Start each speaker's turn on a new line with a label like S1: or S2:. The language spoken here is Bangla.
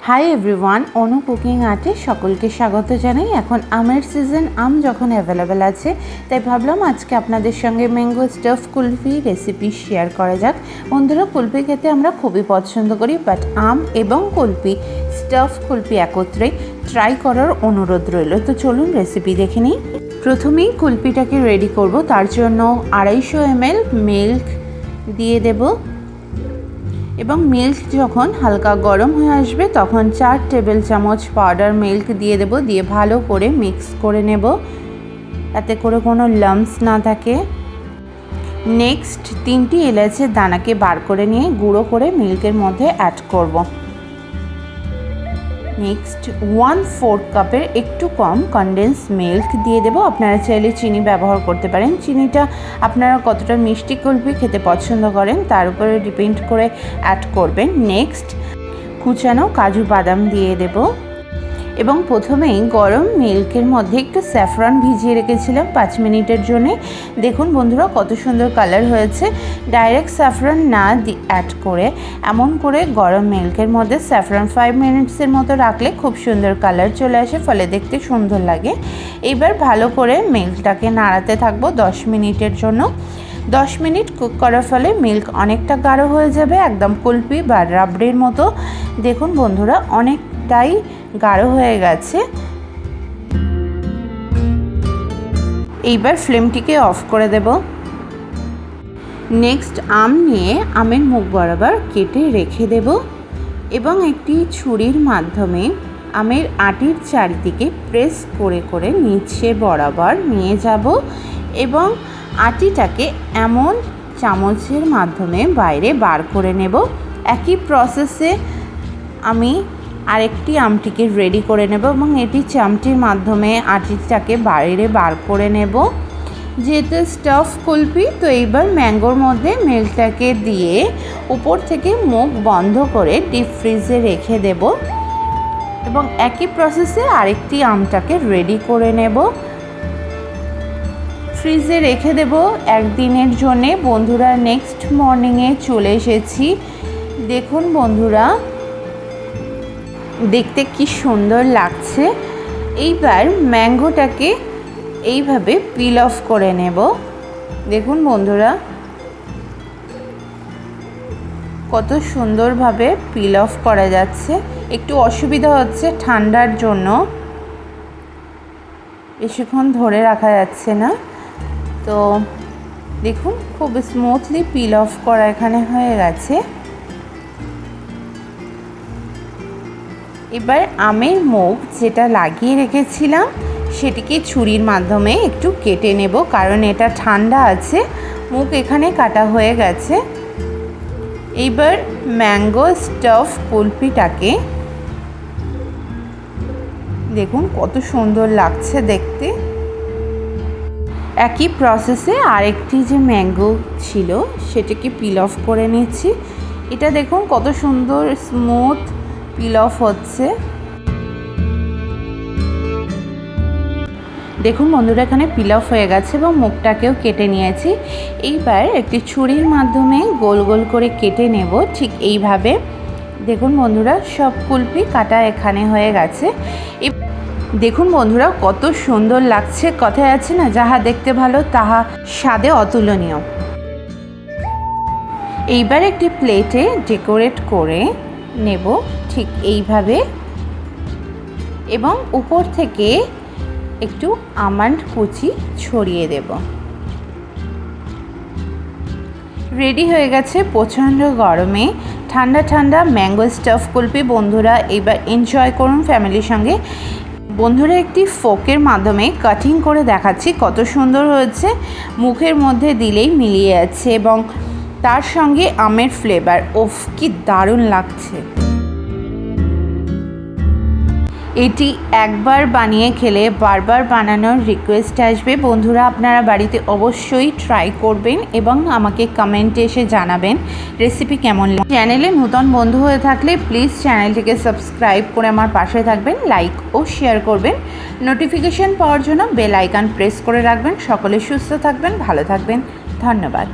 S1: হাই এভরিওয়ান, অনু কুকিং আর্টে সকলকে স্বাগত জানাই। এখন আমের সিজন, আম যখন অ্যাভেলেবেল আছে তাই ভাবলাম আজকে আপনাদের সঙ্গে mango staff kulfi recipe share করা যাক। বন্ধুরা, কুলফি খেতে আমরা খুবই পছন্দ করি, বাট আম এবং কুলফি, স্টাফ কুলফি একত্রে ট্রাই করার অনুরোধ রইল। তো চলুন রেসিপি দেখে নিই। প্রথমেই কুলফিটাকে রেডি করব, তার জন্য 250 ml মিল্ক দিয়ে দেব এবং মিল্ক যখন হালকা গরম হয়ে আসবে তখন 4 টেবিল চামচ পাউডার মিল্ক দিয়ে দেব। দিয়ে ভালো করে মিক্স করে নেব, তাতে করে কোনো লাম্পস না থাকে। নেক্সট 3টি এলাচের দানাকে বার করে নিয়ে গুঁড়ো করে মিল্কের মধ্যে অ্যাড করব। নেক্সট 1/4 কাপের একটু কম কনডেন্স মিল্ক দিয়ে দেব। আপনারা চাইলে চিনি ব্যবহার করতে পারেন। চিনিটা আপনারা কতটা মিষ্টি কুলফি খেতে পছন্দ করেন তার উপরে ডিপেন্ড করে অ্যাড করবেন। নেক্সট কুচানো কাজু বাদাম দিয়ে দেব এবং প্রথমেই গরম মিল্কের মধ্যে একটু স্যাফরন ভিজিয়ে রেখেছিলাম 5 মিনিটের জন্যে। দেখুন বন্ধুরা কত সুন্দর কালার হয়েছে। ডাইরেক্ট স্যাফরন না অ্যাড করে এমন করে গরম মিল্কের মধ্যে স্যাফরন 5 মিনিটসের মতো রাখলে খুব সুন্দর কালার চলে আসে, ফলে দেখতে সুন্দর লাগে। এবার ভালো করে মিল্কটাকে নাড়াতে থাকবো 10 মিনিটের জন্য। 10 মিনিট কুক করার ফলে মিল্ক অনেকটা গাঢ় হয়ে যাবে, একদম কুলফি বা রাবড়ির মতো। দেখুন বন্ধুরা অনেকটাই গাঢ় হয়ে গেছে। এইবার ফ্লেমটিকে অফ করে দেব। নেক্সট আম নিয়ে আমের মুখ বরাবর কেটে রেখে দেব এবং একটি ছুরির মাধ্যমে আমের আটির চারিদিকে প্রেস করে করে নিচে বরাবর নিয়ে যাব এবং আটিটাকে এমন চামচের মাধ্যমে বাইরে বার করে নেব। একই প্রসেসে আমি আরেকটি আমটিকে রেডি করে নেব এবং এটি চামচির মাধ্যমে আটিটাকে বাইরে বার করে নেব। যেহেতু স্টাফ কুলফি, তো এইবার ম্যাঙ্গোর মধ্যে মিল্কটাকে দিয়ে উপর থেকে মুখ বন্ধ করে ডিপ ফ্রিজে রেখে দেব এবং একই প্রসেসে আরেকটি আমটাকে রেডি করে নেব। ফ্রিজে রেখে দেব একদিনের জন্যে। বন্ধুরা নেক্সট মর্নিংয়ে চলে এসেছি। দেখুন বন্ধুরা দেখতে কি সুন্দর লাগছে। এইবার ম্যাঙ্গোটাকে এইভাবে পিল অফ করে নেব। দেখুন বন্ধুরা কত সুন্দরভাবে পিল অফ করা যাচ্ছে। একটু অসুবিধা হচ্ছে ঠান্ডার জন্য, বেশিক্ষণ ধরে রাখা যাচ্ছে না। তো দেখুন খুব স্মুথলি পিল অফ করা এখানে হয়ে গেছে। এবার আমের মুখ যেটা লাগিয়ে রেখেছিলাম সেটিকে ছুরির মাধ্যমে একটু কেটে নেব, কারণ এটা ঠান্ডা আছে। মুখ এখানে কাটা হয়ে গেছে। এইবার ম্যাঙ্গো স্টাফ কুলফিটাকে দেখুন কত সুন্দর লাগছে দেখতে। একই প্রসেসে আরেকটি যে ম্যাঙ্গো ছিল সেটাকে পিল অফ করে নিচ্ছি। এটা দেখুন কত সুন্দর স্মুথ পিল অফ হচ্ছে। দেখুন বন্ধুরা এখানে পিল অফ হয়ে গেছে এবং মুখটাকেও কেটে নিয়েছি। এইবার একটি ছুরির মাধ্যমে গোল গোল করে কেটে নেব ঠিক এইভাবে। দেখুন বন্ধুরা সব কুলফি কাটা এখানে হয়ে গেছে। দেখুন বন্ধুরা কত সুন্দর লাগছে। কথায় আছে না, যাহা দেখতে ভালো তাহা স্বাদে অতুলনীয়। এইবার একটি প্লেটে ডেকোরেট করে নেব ঠিক এইভাবে এবং উপর থেকে একটু আমন্ড কুচি ছড়িয়ে দেব। রেডি হয়ে গেছে প্রচণ্ড গরমে ঠান্ডা ঠান্ডা ম্যাঙ্গো স্টাফ কুলফি। বন্ধুরা এবার এনজয় করুন ফ্যামিলির সঙ্গে। বন্ধুরা একটি ফোকের মাধ্যমে কাটিং করে দেখাচ্ছি কত সুন্দর হয়েছে। মুখের মধ্যে দিলেই মিলিয়ে যাচ্ছে এবং তার সঙ্গে আমের ফ্লেভার, ওফ কি দারুণ লাগছে। এটি একবার বানিয়ে খেলে বারবার বানানোর রিকোয়েস্ট আসবে। বন্ধুরা আপনারা বাড়িতে অবশ্যই ট্রাই করবেন এবং আমাকে কমেন্টে এসে জানাবেন রেসিপি কেমন লাগে। চ্যানেলে নতুন বন্ধু হয়ে থাকলে প্লিজ চ্যানেলটিকে সাবস্ক্রাইব করে আমার পাশে থাকবেন, লাইক ও শেয়ার করবেন। নোটিফিকেশন পাওয়ার জন্য বেল আইকন প্রেস করে রাখবেন। সকলে সুস্থ থাকবেন, ভালো থাকবেন। ধন্যবাদ।